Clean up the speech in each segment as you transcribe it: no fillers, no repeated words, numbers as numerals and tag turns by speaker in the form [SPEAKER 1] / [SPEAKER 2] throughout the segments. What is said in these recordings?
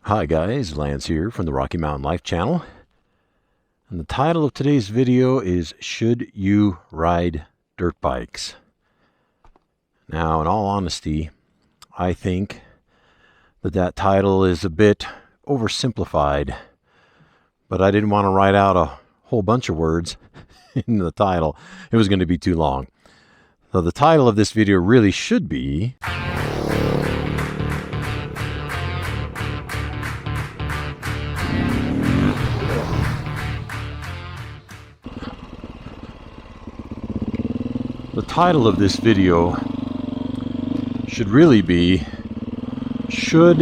[SPEAKER 1] Hi guys, Lance here from the Rocky Mountain Life channel. And the title of today's video is Should You Ride Dirt Bikes? Now, in all honesty, I think that title is a bit oversimplified, but I didn't want to write out a whole bunch of words in the title. It was going to be too long. So the title of this video really should be The title of this video should really be, should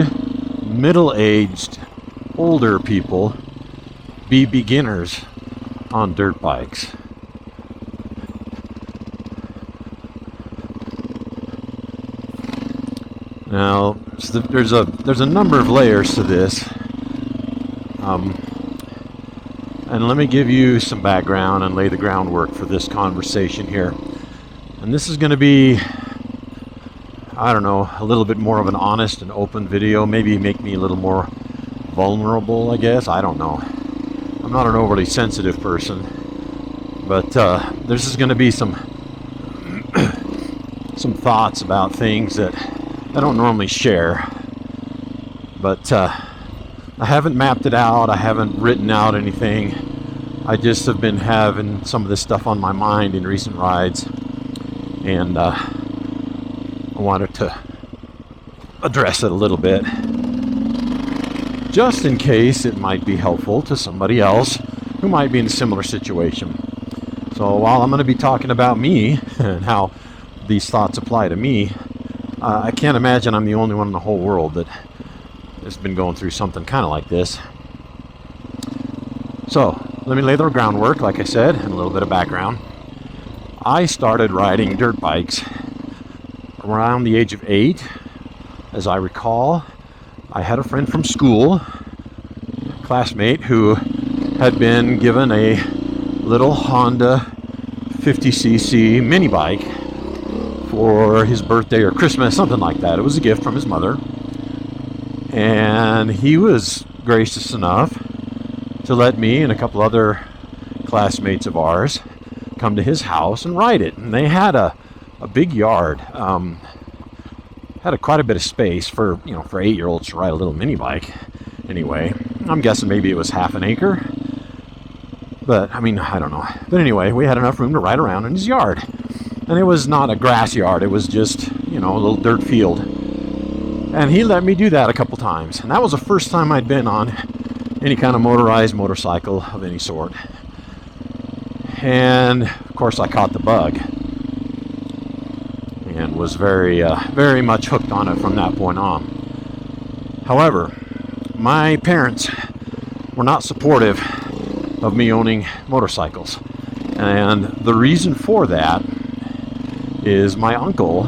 [SPEAKER 1] middle-aged, older people be beginners on dirt bikes? Now, there's a number of layers to this, and let me give you some background and lay the groundwork for this conversation here. And this is going to be, I don't know, a little bit more of an honest and open video. Maybe make me a little more vulnerable, I guess. I don't know. I'm not an overly sensitive person. But this is going to be some thoughts about things that I don't normally share. But I haven't mapped it out. I haven't written out anything. I just have been having some of this stuff on my mind in recent rides. And I wanted to address it a little bit, just in case it might be helpful to somebody else who might be in a similar situation. So while I'm going to be talking about me and how these thoughts apply to me, I can't imagine I'm the only one in the whole world that has been going through something kind of like this. So let me lay the groundwork, like I said, and a little bit of background. I started riding dirt bikes around the age of 8. As I recall, I had a friend from school, a classmate, who had been given a little Honda 50cc mini bike for his birthday or Christmas, something like that. It was a gift from his mother. And he was gracious enough to let me and a couple other classmates of ours come to his house and ride it. And they had a big yard, had quite a bit of space for 8-year-olds to ride a little mini bike. Anyway, I'm guessing maybe it was half an acre, but I mean, I don't know. But anyway, we had enough room to ride around in his yard, and it was not a grass yard. It was just a little dirt field, and he let me do that a couple times. And that was the first time I'd been on any kind of motorized motorcycle of any sort. And of course I caught the bug and was very much hooked on it from that point on. However, my parents were not supportive of me owning motorcycles, and the reason for that is my uncle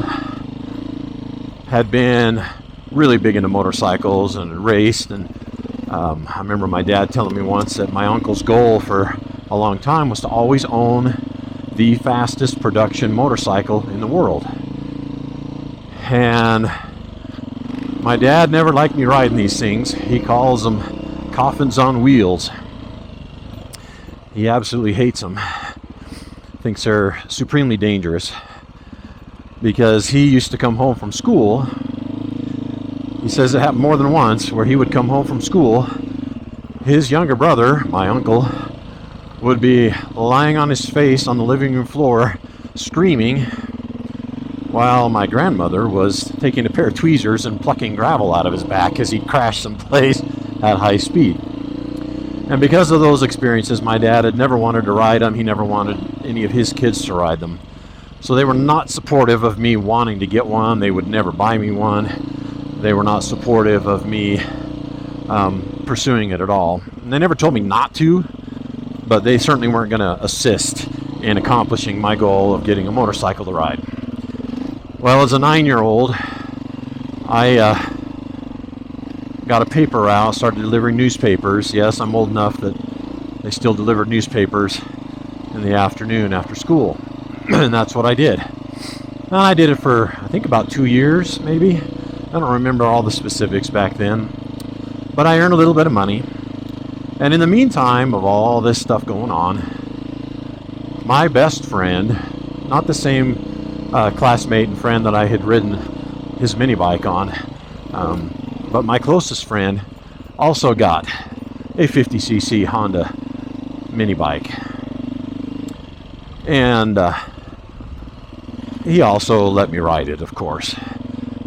[SPEAKER 1] had been really big into motorcycles and raced, and I remember my dad telling me once that my uncle's goal for a long time was to always own the fastest production motorcycle in the world. And my dad never liked me riding these things. He calls them coffins on wheels. He absolutely hates them. Thinks they're supremely dangerous, because he used to come home from school. He says it happened more than once where he would come home from school. His younger brother, my uncle, would be lying on his face on the living room floor screaming, while my grandmother was taking a pair of tweezers and plucking gravel out of his back as he'd crashed someplace at high speed. And because of those experiences, my dad had never wanted to ride them. He never wanted any of his kids to ride them. So they were not supportive of me wanting to get one. They would never buy me one. They were not supportive of me pursuing it at all. And they never told me not to, but they certainly weren't going to assist in accomplishing my goal of getting a motorcycle to ride. Well, as a 9-year-old, I got a paper route, started delivering newspapers. Yes, I'm old enough that they still delivered newspapers in the afternoon after school. And that's what I did. And I did it for, I think, about 2 years, maybe. I don't remember all the specifics back then. But I earned a little bit of money. And in the meantime of all this stuff going on, my best friend, not the same classmate and friend that I had ridden his mini bike on, but my closest friend also got a 50cc Honda mini bike. And he also let me ride it, of course.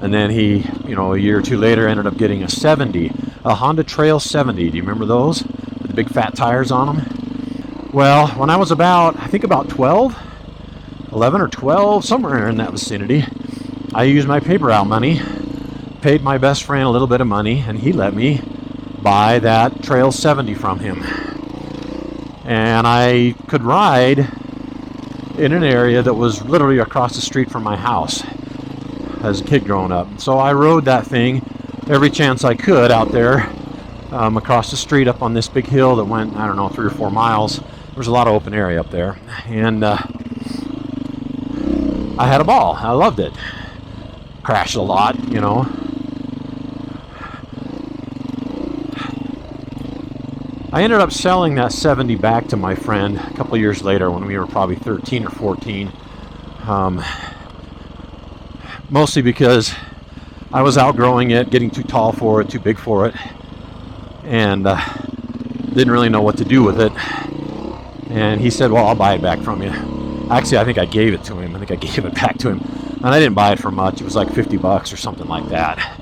[SPEAKER 1] And then he, a year or two later, ended up getting a Honda Trail 70. Do you remember those? With the big fat tires on them? Well, when I was about 12, 11 or 12, somewhere in that vicinity, I used my paper route money, paid my best friend a little bit of money, and he let me buy that Trail 70 from him. And I could ride in an area that was literally across the street from my house as a kid growing up. So I rode that thing every chance I could out there across the street up on this big hill that went, 3 or 4 miles. There was a lot of open area up there. And I had a ball. I loved it. Crashed a lot, I ended up selling that 70 back to my friend a couple years later when we were probably 13 or 14. Mostly because I was outgrowing it, getting too tall for it, too big for it, and didn't really know what to do with it. And he said, well, I'll buy it back from you. Actually, I think I gave it to him. I think I gave it back to him. And I didn't buy it for much. It was like $50 or something like that.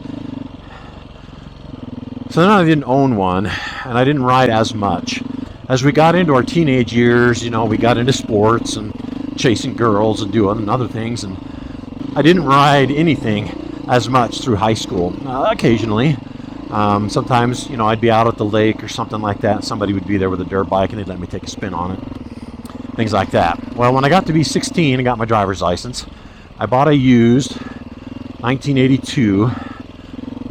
[SPEAKER 1] So then I didn't own one, and I didn't ride as much. As we got into our teenage years, we got into sports and chasing girls and doing other things, and I didn't ride anything as much through high school. Occasionally. Sometimes, I'd be out at the lake or something like that, and somebody would be there with a dirt bike, and they'd let me take a spin on it. Things like that. Well, when I got to be 16 and got my driver's license, I bought a used 1982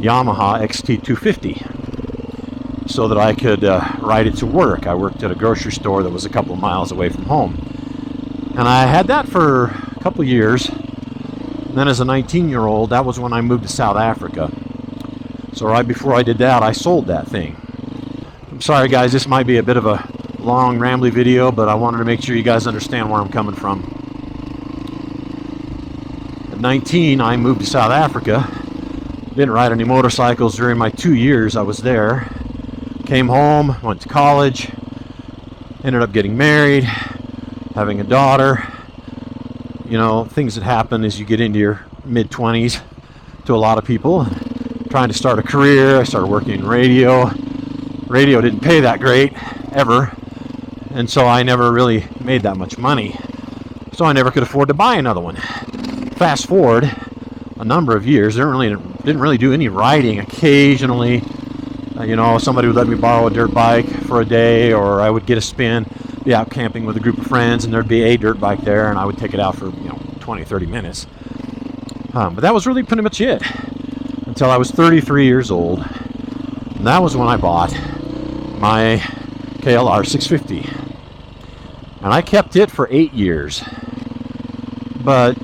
[SPEAKER 1] Yamaha XT250 so that I could ride it to work. I worked at a grocery store that was a couple of miles away from home. And I had that for a couple of years. And then as a 19-year-old, that was when I moved to South Africa. So right before I did that, I sold that thing. I'm sorry, guys, this might be a bit of a long, rambly video, but I wanted to make sure you guys understand where I'm coming from. At 19, I moved to South Africa. Didn't ride any motorcycles during my 2 years I was there. Came home, went to college, ended up getting married, having a daughter. Things that happen as you get into your mid-20s to a lot of people. Trying to start a career. I started working in radio. Radio didn't pay that great, ever. And so I never really made that much money. So I never could afford to buy another one. Fast forward a number of years, didn't really do any riding. Occasionally, somebody would let me borrow a dirt bike for a day, or I would get a spin, be out camping with a group of friends, and there'd be a dirt bike there, and I would take it out for 20, 30 minutes. But that was really pretty much it until I was 33 years old. And that was when I bought my KLR 650. And I kept it for 8 years. But,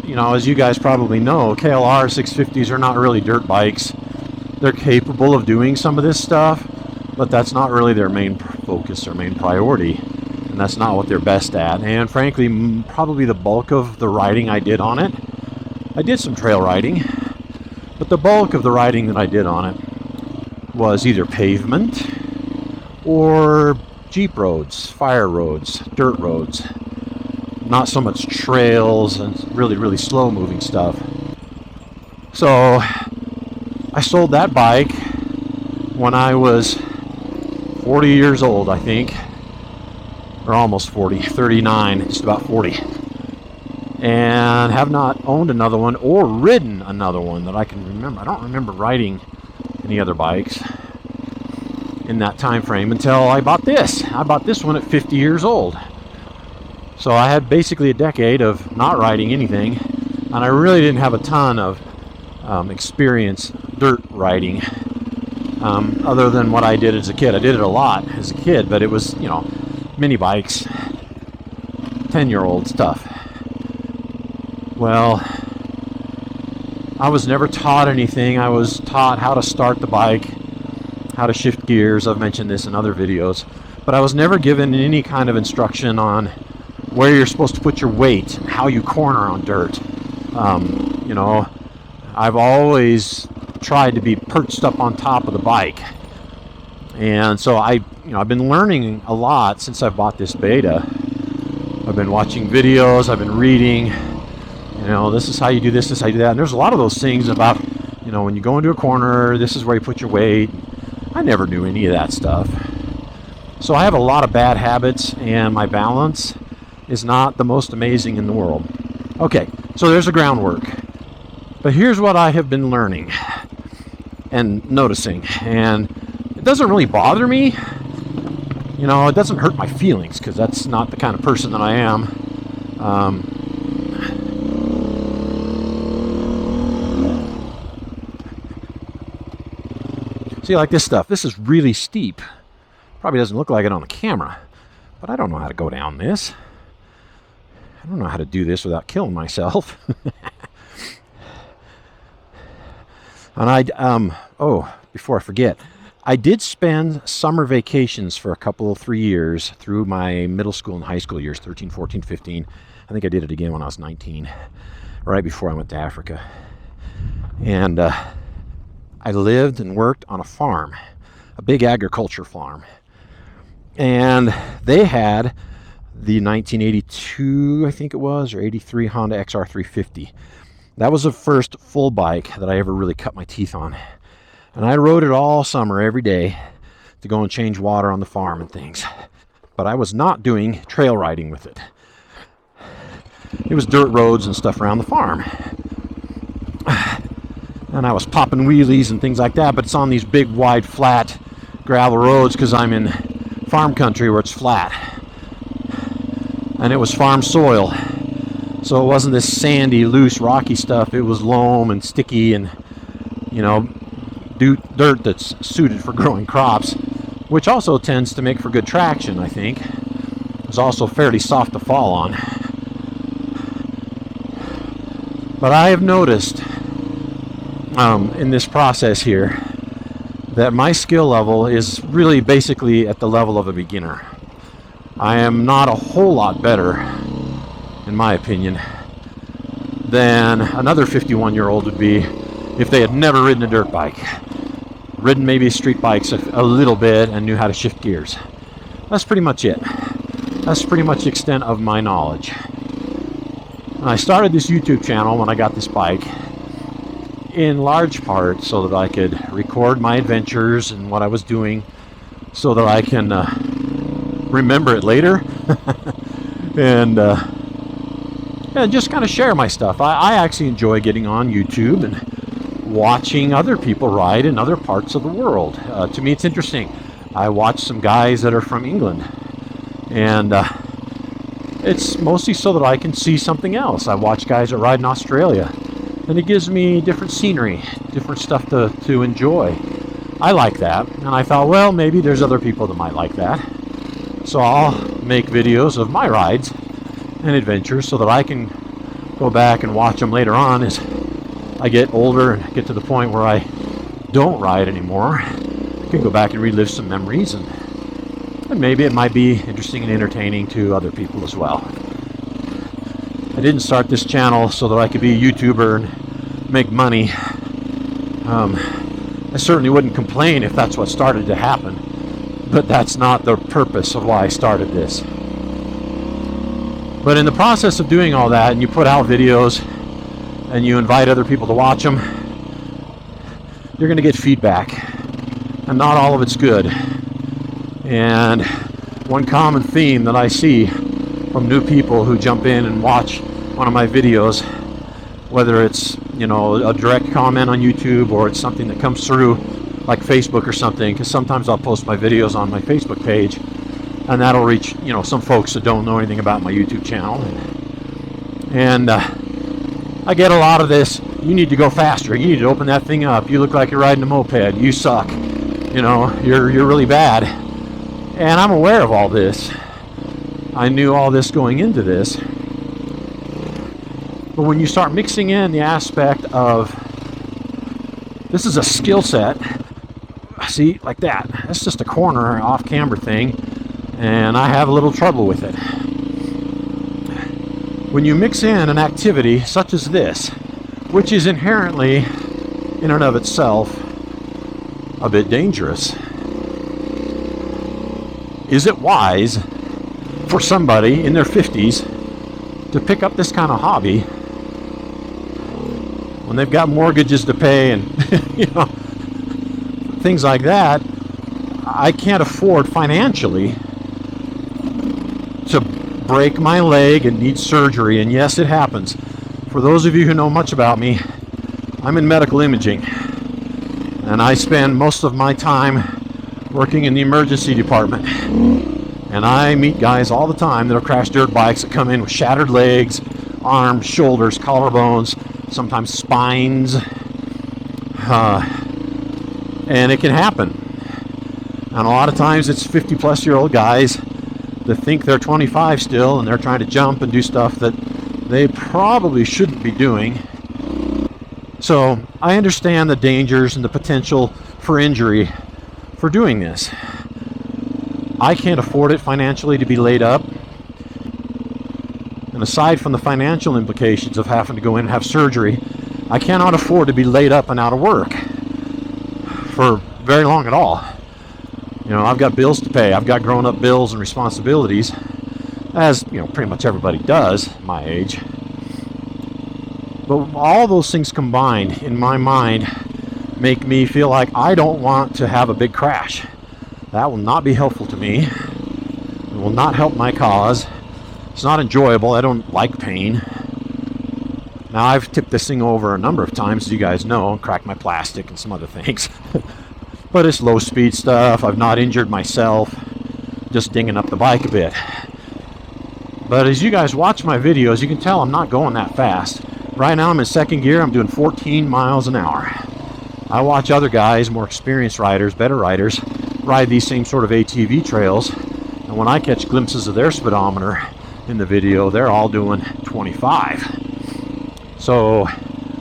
[SPEAKER 1] as you guys probably know, KLR 650s are not really dirt bikes. They're capable of doing some of this stuff, but that's not really their main focus or main priority. And that's not what they're best at. And frankly, probably the bulk of the riding I did on it, I did some trail riding, but the bulk of the riding that I did on it was either pavement or Jeep roads, fire roads, dirt roads. Not so much trails and really, really slow moving stuff. So I sold that bike when I was 40 years old, I think. Or almost 40, 39, just about 40. And have not owned another one or ridden another one that I can remember. I don't remember riding any other bikes in that time frame until I bought this. I bought this one at 50 years old. So I had basically a decade of not riding anything, and I really didn't have a ton of experience dirt riding other than what I did as a kid. I did it a lot as a kid, but it was, mini bikes, 10-year-old stuff. Well, I was never taught anything. I was taught how to start the bike, how to shift gears. I've mentioned this in other videos, but I was never given any kind of instruction on where you're supposed to put your weight, how you corner on dirt. You know, I've always tried to be perched up on top of the bike, and so I've been learning a lot since I bought this Beta. I've been watching videos, I've been reading, this is how you do this is how you do that, and there's a lot of those things about, when you go into a corner, this is where you put your weight. I never knew any of that stuff. So I have a lot of bad habits, and my balance is not the most amazing in the world. Okay, so there's the groundwork. But here's what I have been learning and noticing, and it doesn't really bother me. It doesn't hurt my feelings, because that's not the kind of person that I am. See, like this stuff, this is really steep. Probably doesn't look like it on the camera, but I don't know how to go down this. I don't know how to do this without killing myself. And before I forget, I did spend summer vacations for 3 years through my middle school and high school years, 13, 14, 15. I think I did it again when I was 19, right before I went to Africa. And I lived and worked on a farm, a big agriculture farm. And they had the 1982, I think it was, or 83 Honda XR350. That was the first full bike that I ever really cut my teeth on. And I rode it all summer, every day, to go and change water on the farm and things. But I was not doing trail riding with it. It was dirt roads and stuff around the farm. And I was popping wheelies and things like that, but it's on these big, wide, flat gravel roads, because I'm in farm country where it's flat. And it was farm soil. So it wasn't this sandy, loose, rocky stuff. It was loam and sticky and, dirt that's suited for growing crops, which also tends to make for good traction, I think. It was also fairly soft to fall on. But I have noticed in this process here that my skill level is really basically at the level of a beginner. I am not a whole lot better, in my opinion, than another 51-year-old would be if they had never ridden a dirt bike, ridden maybe street bikes a little bit and knew how to shift gears. That's pretty much it. That's pretty much the extent of my knowledge. And I started this YouTube channel when I got this bike, in large part so that I could record my adventures and what I was doing, so that I can remember it later and just kind of share my stuff. I actually enjoy getting on YouTube and watching other people ride in other parts of the world. To me, it's interesting. I watch some guys that are from England, and it's mostly so that I can see something else. I watch guys that ride in Australia, and it gives me different scenery, different stuff to enjoy. I like that, and I thought, well, maybe there's other people that might like that. So I'll make videos of my rides and adventures so that I can go back and watch them later on as I get older and get to the point where I don't ride anymore. I can go back and relive some memories, and maybe it might be interesting and entertaining to other people as well. I didn't start this channel so that I could be a YouTuber and make money. I certainly wouldn't complain if that's what started to happen, but that's not the purpose of why I started this. But in the process of doing all that, and you put out videos and you invite other people to watch them, you're going to get feedback, and not all of it's good. And one common theme that I see from new people who jump in and watch one of my videos, whether it's a direct comment on YouTube or it's something that comes through like Facebook or something, because sometimes I'll post my videos on my Facebook page, and that'll reach some folks that don't know anything about my YouTube channel, and I get a lot of this: you need to go faster, you need to open that thing up, you look like you're riding a moped, you suck, you're really bad. And I'm aware of all this. I knew all this going into this. But when you start mixing in the aspect of this is a skill set, See, like that. That's just a corner off camber thing, and I have a little trouble with it. When you mix in an activity such as this, which is inherently, in and of itself, a bit dangerous, is it wise for somebody in their 50s to pick up this kind of hobby when they've got mortgages to pay and things like that? I can't afford financially to break my leg and need surgery. And yes, it happens. For those of you who know much about me, I'm in medical imaging, and I spend most of my time working in the emergency department. And I meet guys all the time that'll crash dirt bikes that come in with shattered legs, arms, shoulders, collarbones, sometimes spines. And it can happen. And a lot of times it's 50-plus-year-old guys that think they're 25 still, and they're trying to jump and do stuff that they probably shouldn't be doing. So I understand the dangers and the potential for injury for doing this. I can't afford it financially to be laid up. And aside from the financial implications of having to go in and have surgery, I cannot afford to be laid up and out of work for very long at all. I've got bills to pay. I've got grown-up bills and responsibilities, as pretty much everybody does my age. But all those things combined in my mind make me feel like I don't want to have a big crash. That will not be helpful to me. It will not help my cause. It's not enjoyable. I don't like pain. Now, I've tipped this thing over a number of times, as you guys know, and cracked my plastic and some other things. But it's low speed stuff. I've not injured myself, just dinging up the bike a bit. But as you guys watch my videos, you can tell I'm not going that fast. Right now I'm in second gear. I'm doing 14 miles an hour. I watch other guys, more experienced riders, better riders, ride these same sort of ATV trails. And when I catch glimpses of their speedometer in the video, they're all doing 25. So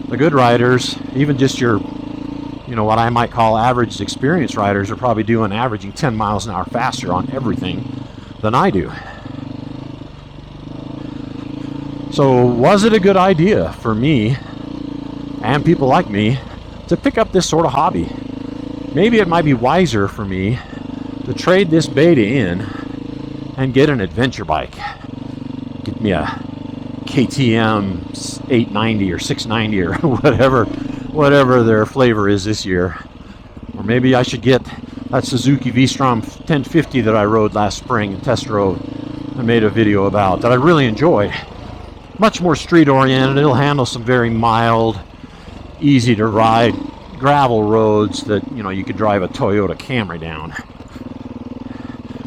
[SPEAKER 1] the good riders, even just your what I might call average experienced riders, are probably averaging 10 miles an hour faster on everything than I do. So was it a good idea for me and people like me to pick up this sort of hobby? Maybe it might be wiser for me to trade this beta in and get an adventure bike. Get me a KTM 890 or 690 or whatever their flavor is this year. Or maybe I should get that Suzuki V-Strom 1050 that I rode last spring and test rode and made a video about, that I really enjoyed. Much more street oriented. It'll handle some very mild, easy to ride gravel roads that you could drive a Toyota Camry down.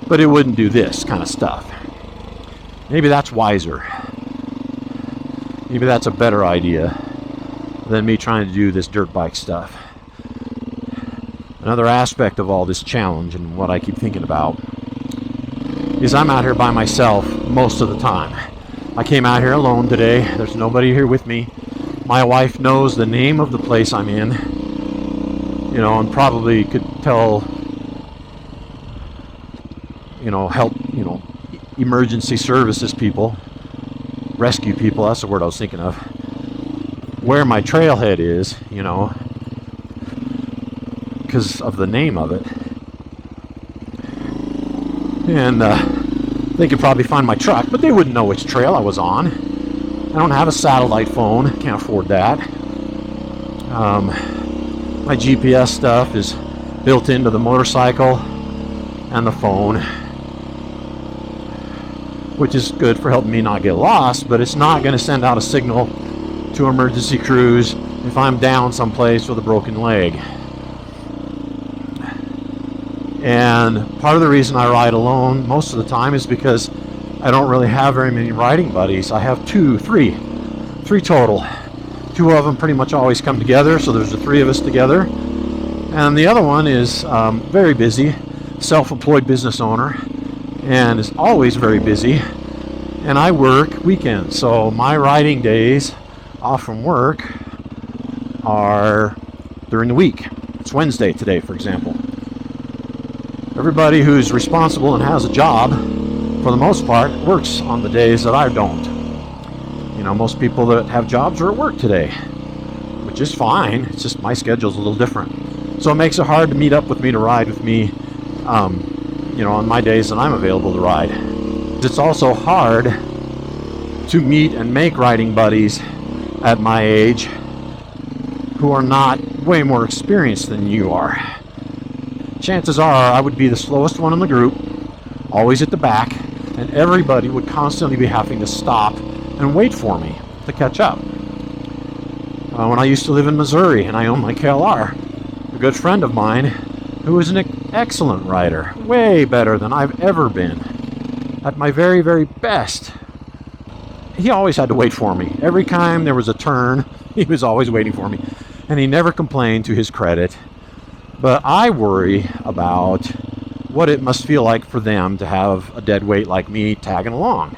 [SPEAKER 1] But it wouldn't do this kind of stuff. Maybe that's wiser. Maybe that's a better idea than me trying to do this dirt bike stuff. Another aspect of all this challenge, and what I keep thinking about, is I'm out here by myself most of the time. I came out here alone today. There's nobody here with me. My wife knows the name of the place I'm in, and probably could tell, help, emergency services people, rescue people, that's the word I was thinking of, where my trailhead is, because of the name of it. And they could probably find my truck, but they wouldn't know which trail I was on. I don't have a satellite phone, can't afford that. My GPS stuff is built into the motorcycle and the phone, which is good for helping me not get lost, but it's not going to send out a signal to emergency crews if I'm down someplace with a broken leg. And part of the reason I ride alone most of the time is because I don't really have very many riding buddies. I have three total. Two of them pretty much always come together, so there's the three of us together. And the other one is very busy, self-employed business owner, and is always very busy. And I work weekends, so my riding days off from work are during the week. It's Wednesday today, for example. Everybody who's responsible and has a job, for the most part, works on the days that I don't. You know, most people that have jobs are at work today, which is fine. It's just my schedule's a little different. So it makes it hard to meet up with me to ride with me, you know, on my days that I'm available to ride. It's also hard to meet and make riding buddies at my age who are not way more experienced than you are. Chances are I would be the slowest one in the group, always at the back, and everybody would constantly be having to stop and wait for me to catch up. When I used to live in Missouri and I owned my KLR, a good friend of mine who was an excellent rider, way better than I've ever been, at my very, very best, he always had to wait for me. Every time there was a turn, he was always waiting for me. And he never complained, to his credit. But I worry about what it must feel like for them to have a dead weight like me tagging along.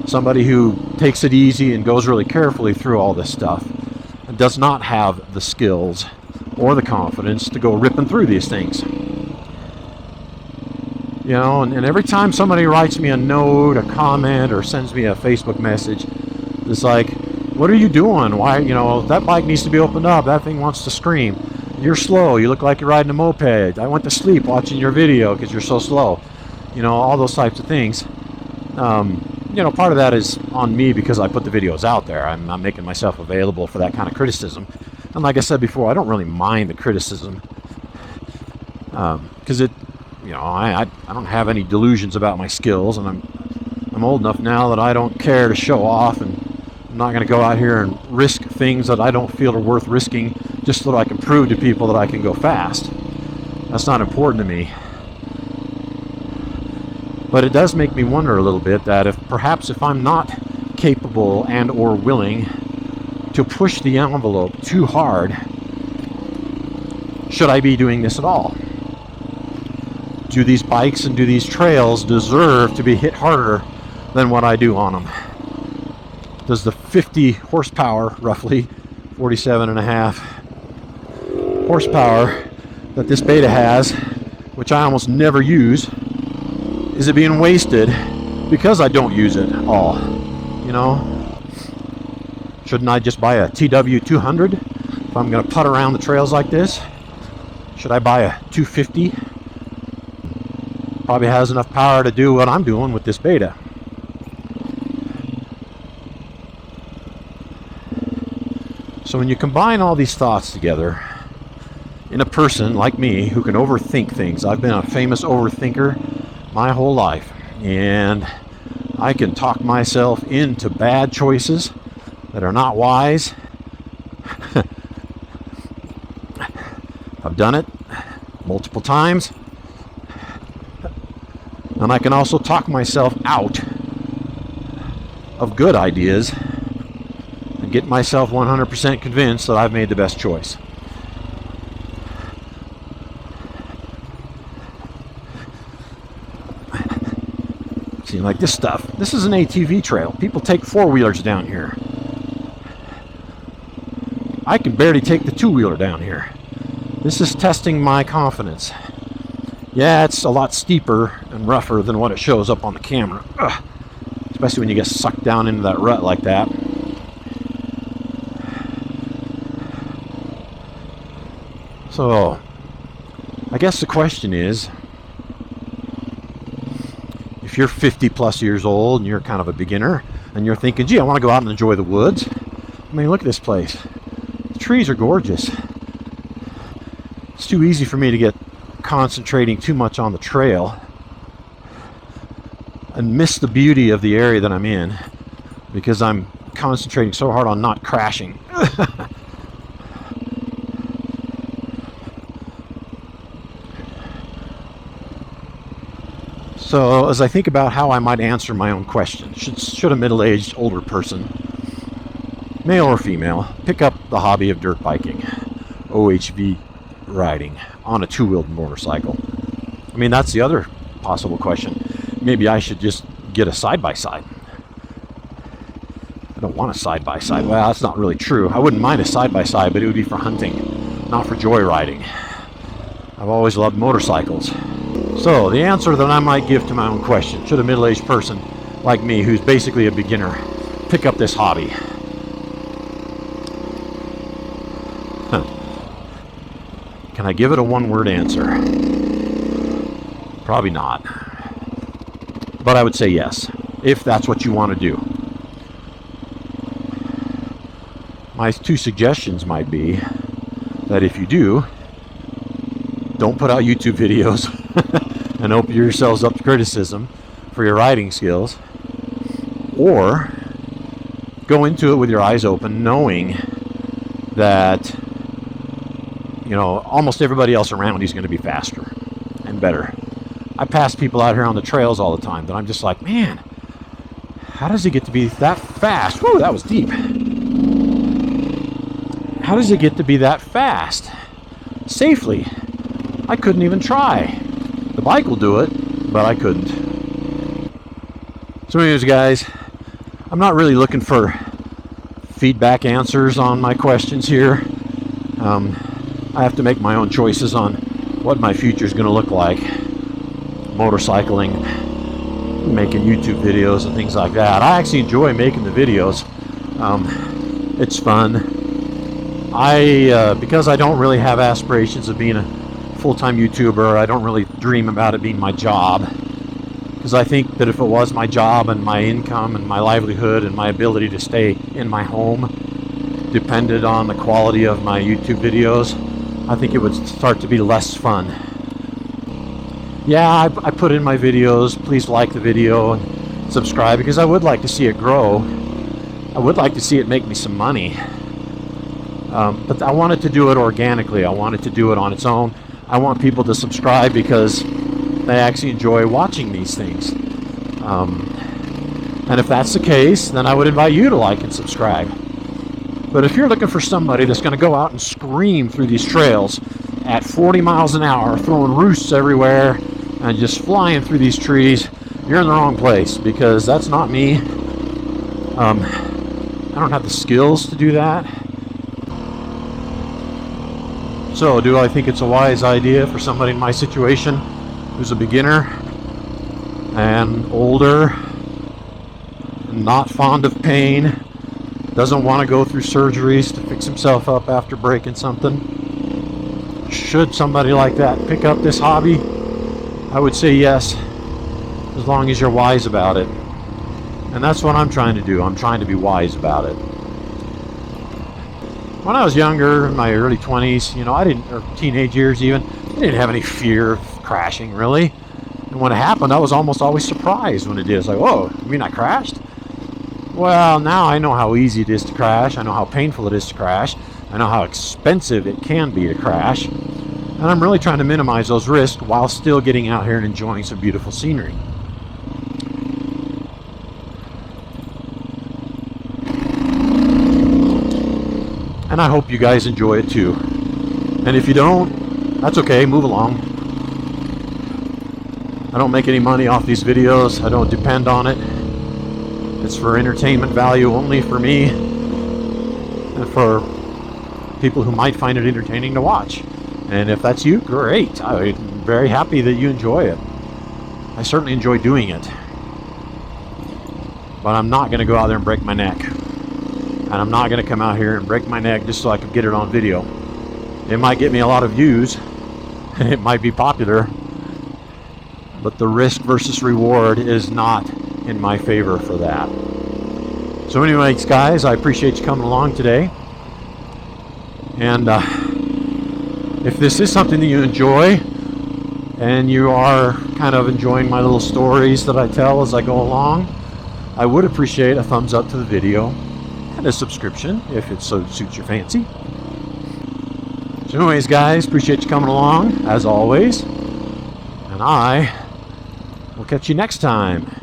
[SPEAKER 1] Somebody who takes it easy and goes really carefully through all this stuff and does not have the skills or the confidence to go ripping through these things. You know, and every time somebody writes me a note, a comment, or sends me a Facebook message, it's like, what are you doing? Why, you know, that bike needs to be opened up. That thing wants to scream. You're slow. You look like you're riding a moped. I went to sleep watching your video because you're so slow. You know, all those types of things. You know, part of that is on me because I put the videos out there. I'm not making myself available for that kind of criticism. And like I said before, I don't really mind the criticism because it, you know, I don't have any delusions about my skills, and I'm old enough now that I don't care to show off, and I'm not going to go out here and risk things that I don't feel are worth risking just so that I can prove to people that I can go fast. That's not important to me. But it does make me wonder a little bit that if I'm not capable and or willing to push the envelope too hard, should I be doing this at all? Do these bikes and do these trails deserve to be hit harder than what I do on them? Does the 50 horsepower, roughly 47 and a half horsepower that this Beta has, which I almost never use, is it being wasted because I don't use it all? You know, shouldn't I just buy a TW200 if I'm going to putt around the trails like this? Should I buy a 250? Probably has enough power to do what I'm doing with this Beta. So when you combine all these thoughts together in a person like me who can overthink things, I've been a famous overthinker my whole life, and I can talk myself into bad choices that are not wise. I've done it multiple times. And I can also talk myself out of good ideas and get myself 100% convinced that I've made the best choice. See, like this stuff, this is an ATV trail. People take four-wheelers down here. I can barely take the two-wheeler down here. This is testing my confidence. Yeah, it's a lot steeper and rougher than what it shows up on the camera. Ugh. Especially when you get sucked down into that rut like that. So, I guess the question is, if you're 50 plus years old and you're kind of a beginner and you're thinking, gee, I want to go out and enjoy the woods. I mean, look at this place. The trees are gorgeous. It's too easy for me to get concentrating too much on the trail and miss the beauty of the area that I'm in because I'm concentrating so hard on not crashing. So as I think about how I might answer my own question, should a middle-aged older person, male or female, pick up the hobby of dirt biking, OHV riding on a two-wheeled motorcycle? I mean, that's the other possible question. Maybe I should just get a side-by-side. I don't want a side-by-side. Well, that's not really true. I wouldn't mind a side-by-side, but it would be for hunting, not for joyriding. I've always loved motorcycles. So the answer that I might give to my own question: should a middle-aged person like me, who's basically a beginner, pick up this hobby? Can I give it a one-word answer? Probably not. But I would say yes, if that's what you want to do. My two suggestions might be that if you do, don't put out YouTube videos and open yourselves up to criticism for your riding skills, or go into it with your eyes open, knowing that, you know, almost everybody else around you is going to be faster and better. I pass people out here on the trails all the time that I'm just like, man, how does he get to be that fast? Whoa, that was deep. How does it get to be that fast safely? I couldn't even try. The bike will do it, but I couldn't. So anyways, guys, I'm not really looking for feedback answers on my questions here. I have to make my own choices on what my future is going to look like. Motorcycling, making YouTube videos and things like that. I actually enjoy making the videos. It's fun. Because I don't really have aspirations of being a full-time YouTuber, I don't really dream about it being my job. Because I think that if it was my job and my income and my livelihood and my ability to stay in my home depended on the quality of my YouTube videos, I think it would start to be less fun. Yeah, I put in my videos. Please like the video and subscribe, because I would like to see it grow. I would like to see it make me some money. But I wanted to do it organically. I wanted to do it on its own. I want people to subscribe because they actually enjoy watching these things. And if that's the case, then I would invite you to like and subscribe. But if you're looking for somebody that's going to go out and scream through these trails at 40 miles an hour, throwing roosts everywhere, and just flying through these trees, you're in the wrong place, because that's not me. I don't have the skills to do that. So, do I think it's a wise idea for somebody in my situation who's a beginner and older and not fond of pain, doesn't want to go through surgeries to fix himself up after breaking something? Should somebody like that pick up this hobby? I would say yes, as long as you're wise about it. And that's what I'm trying to do. I'm trying to be wise about it. When I was younger, in my early 20s, you know, or teenage years even, I didn't have any fear of crashing, really. And when it happened, I was almost always surprised when it did. It's like, whoa, you mean I crashed? Well, now I know how easy it is to crash. I know how painful it is to crash. I know how expensive it can be to crash. And I'm really trying to minimize those risks while still getting out here and enjoying some beautiful scenery. And I hope you guys enjoy it too. And if you don't, that's okay, move along. I don't make any money off these videos. I don't depend on it. It's for entertainment value only for me and for people who might find it entertaining to watch. And if that's you, great. I'm very happy that you enjoy it. I certainly enjoy doing it. But I'm not going to go out there and break my neck. And I'm not going to come out here and break my neck just so I can get it on video. It might get me a lot of views. It might be popular. But the risk versus reward is not in my favor for that. So anyways, guys, I appreciate you coming along today. And if this is something that you enjoy, and you are kind of enjoying my little stories that I tell as I go along, I would appreciate a thumbs up to the video and a subscription if it so suits your fancy. So anyways, guys, appreciate you coming along as always, and I will catch you next time.